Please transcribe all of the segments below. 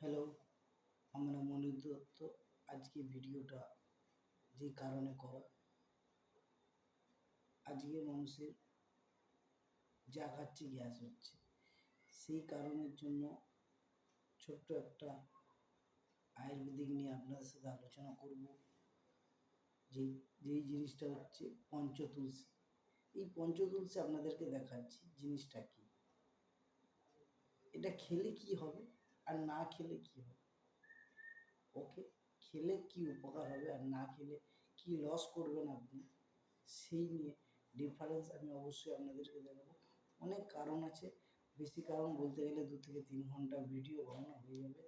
Hello, আমরা মনির দত্ত। আজকে ভিডিওটা যে কারণে করা, আজকে মানুষের যা খাচ্ছে গ্যাস হচ্ছে, সেই কারণের জন্য ছোট্ট একটা আয়ুর্বেদিক নিয়ে আপনাদের সাথে আলোচনা করব। যেই জিনিসটা হচ্ছে পঞ্চতুলসী। এই পঞ্চতুলসী আপনাদেরকে দেখাচ্ছি জিনিসটা কি, এটা খেলে কি হবে আর না খেলে কি হবে। ওকে, খেলে কি উপকার হবে আর না খেলে কি লস করবেন আপনি, সেই নিয়ে ডিফারেন্স আমি অবশ্যই আপনাদেরকে দেখাবো। অনেক কারণ আছে, বেশি কারণ বলতে গেলে 2 থেকে 3 ঘন্টা ভিডিও বানানো হয়ে যাবে।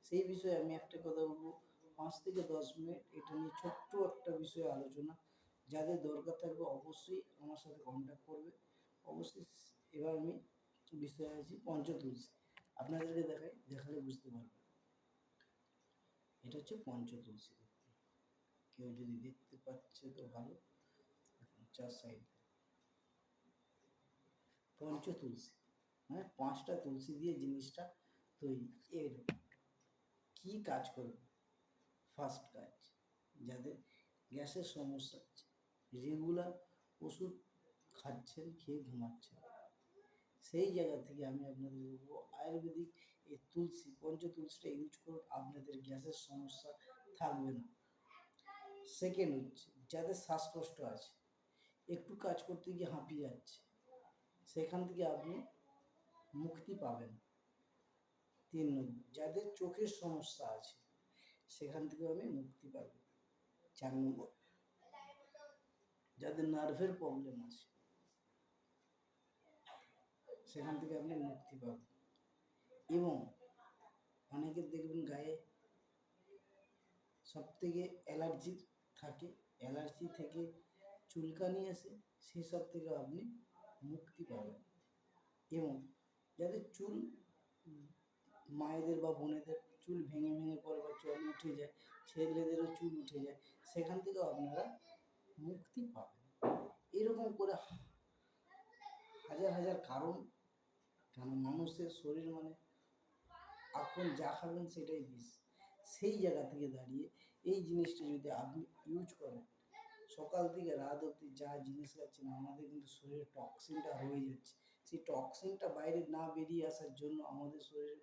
সেই বিষয়ে আমি একটা কথা বলবো, 5 থেকে 10 মিনিট এটা নিয়ে ছোট্ট একটা বিষয়ে আলোচনা। যাদের দরকার থাকবে অবশ্যই আমার সাথে কন্ট্যাক্ট করবে। অবশ্যই এবার আমি বিষয়ে আছি পঞ্চতুলসী। আপনাদেরকে দেখালে বুঝতে পারবেন। এটা হচ্ছে পঞ্চতুলসী। কেউ যদি দেখতে পাচ্ছে তো ভালো, চার সাইড পঞ্চতুলসী মানে 5টা তুলসী দিয়ে জিনিসটা তৈরি। এর কি কাজ করবে? ফার্স্ট কাজ, যাদের গ্যাসের সমস্যা আছে, রেগুলার ওষুধ খাচ্ছেন, খেয়ে ঘুমাচ্ছেন, সেই জায়গা থেকে আমি আপনাদের বলবো আয়ুর্বেদিক এই তুলসী পঞ্চতুলসীটা ইউজ করুন, আপনাদের গ্যাসের সমস্যা থাকবে না। সেকেন্ড হচ্ছে, যাদের শ্বাসকষ্ট আছে, একটু কাজ করতে গিয়ে হাঁপিয়ে যাচ্ছে, সেখান থেকে আপনি মুক্তি পাবেন। 3 নম্বর, যাদের চোখের সমস্যা আছে, সেখান থেকে আমি মুক্তি পাব। 4 নম্বর, যাদের নার্ভের প্রবলেম আছে, সেখান থেকে আপনি মুক্তি পাবেন। এবং অনেকের দেখবেন গায়ে সব থেকে অ্যালার্জি থাকে, অ্যালার্জি থেকে চুলকানি আসে, সেই সব থেকে আপনি মুক্তি পাবেন। এবং যাদের চুল, মায়েদের বা বোনেদের চুল ভেঙে ভেঙে পড়ে বা চুল উঠে যায়, ছেলেদেরও চুল উঠে যায়, সেখান থেকেও আপনারা মুক্তি পাবেন। এরকম করে হাজার হাজার কারণ, কেন মানুষের শরীর মানে এখন যা খাবেন সেটাই বিষ। সেই জায়গা থেকে দাঁড়িয়ে এই জিনিসটা যদি আপনি ইউজ করেন, সকাল থেকে রাত অবধি যা জিনিস খাচ্ছেন, আমাদের কিন্তু শরীরে টক্সিনটা হয়ে যাচ্ছে। সেই টক্সিনটা বাইরে না বেরিয়ে আসার জন্য আমাদের শরীরে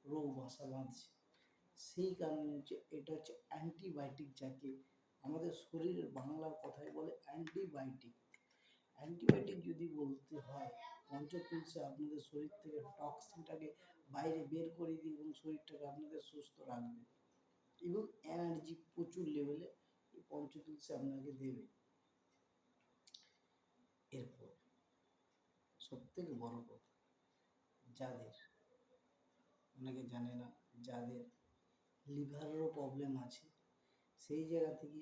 রোগ বাসা বাঁধছে। সেই কারণে হচ্ছে এটা হচ্ছে অ্যান্টিবায়োটিক, যাকে আমাদের শরীরের বাংলার কথায় বলে অ্যান্টিবায়োটিক। অ্যান্টিবায়োটিক যদি বলতে হয়, পঞ্চতুলসী আপনাদের শরীর থেকে টক্সিনটাকে বাইরে বের করে দিয়ে এবং শরীরটাকে আপনাদের সুস্থ রাখবে এবং এনার্জি প্রচুর লেভেলে এই পঞ্চতুলসী আপনাকে দেবে। এরপর সবথেকে বড় কথা, যাদের, অনেকে জানে না, যাদের লিভারেরও প্রবলেম আছে, সেই জায়গা থেকে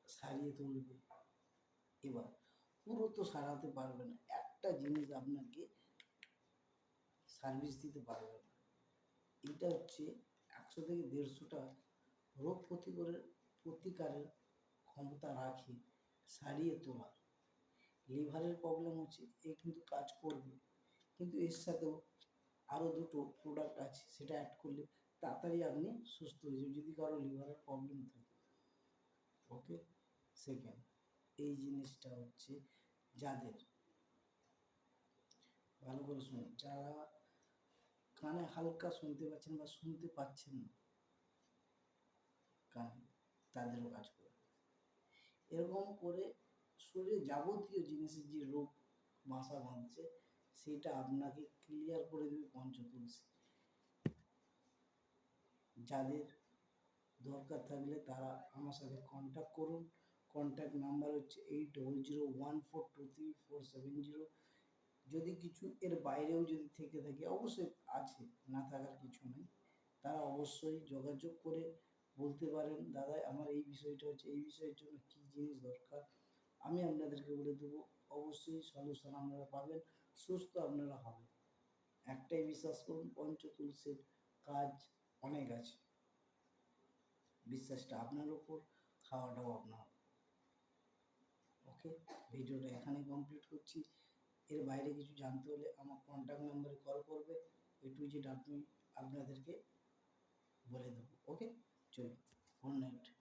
সারিয়ে তুলবে। এবার পুরো তো সারাতে পারবে না, একটা জিনিস আপনাকে সার্ভিস দিতে পারবে না। এটা হচ্ছে 100 থেকে 150টা রোগ প্রতিকারের ক্ষমতা রাখে সারিয়ে তোলা। লিভারের প্রবলেম হচ্ছে, এ কিন্তু কাজ করবে, কিন্তু এর সাথেও আরও 2টো প্রোডাক্ট আছে, সেটা অ্যাড করলে তাড়াতাড়ি আপনি সুস্থ হয়ে যাবেন যদি কারো লিভারের প্রবলেম থাকে। ওকে, সেকেন্ড, এই জিনিসটা হচ্ছে যাদের, ভালো করে শুনুন, যারা কানে হালকা শুনতে পাচ্ছেন বা শুনতে পাচ্ছেন না কানে, তাদেরও কাজ করবে। এরকম করে শরীরে যাবতীয় জিনিসের যে রোগ বাসা বাঁধছে, সেটা আপনাকে ক্লিয়ার করে দেবে পঞ্চতুলসী। যাদের দরকার থাকলে তারা আমার সাথে কন্ট্যাক্ট করুন। কন্ট্যাক্ট নাম্বার হচ্ছে 8001423470। যদি কিছু এর বাইরেও যদি থেকে থাকে, অবশ্যই আছে, না থাকার কিছু নেই, তারা অবশ্যই যোগাযোগ করে বলতে পারেন, দাদা আমার এই বিষয়টা হচ্ছে, এই বিষয়ের জন্য কী জিনিস দরকার, আমি আপনাদেরকে বলে দেবো। অবশ্যই সলিউশন আপনারা পাবেন, সুস্থ আপনারা হবেন। একটাই বিশ্বাস করুন, পঞ্চতুলসীর কাজ অনেক আছে। বিশ্বাসটা আপনার উপর, খাওয়াটাও আপনার। ওকে, ভিডিওটা এখানেই কমপ্লিট করছি। এর বাইরে কিছু জানতে হলে আমার কন্ট্যাক্ট নাম্বারে কল করবে। টু জেড আপনি আপনাদেরকে বলে দেবো। ওকে, চলুন, গুড নাইট।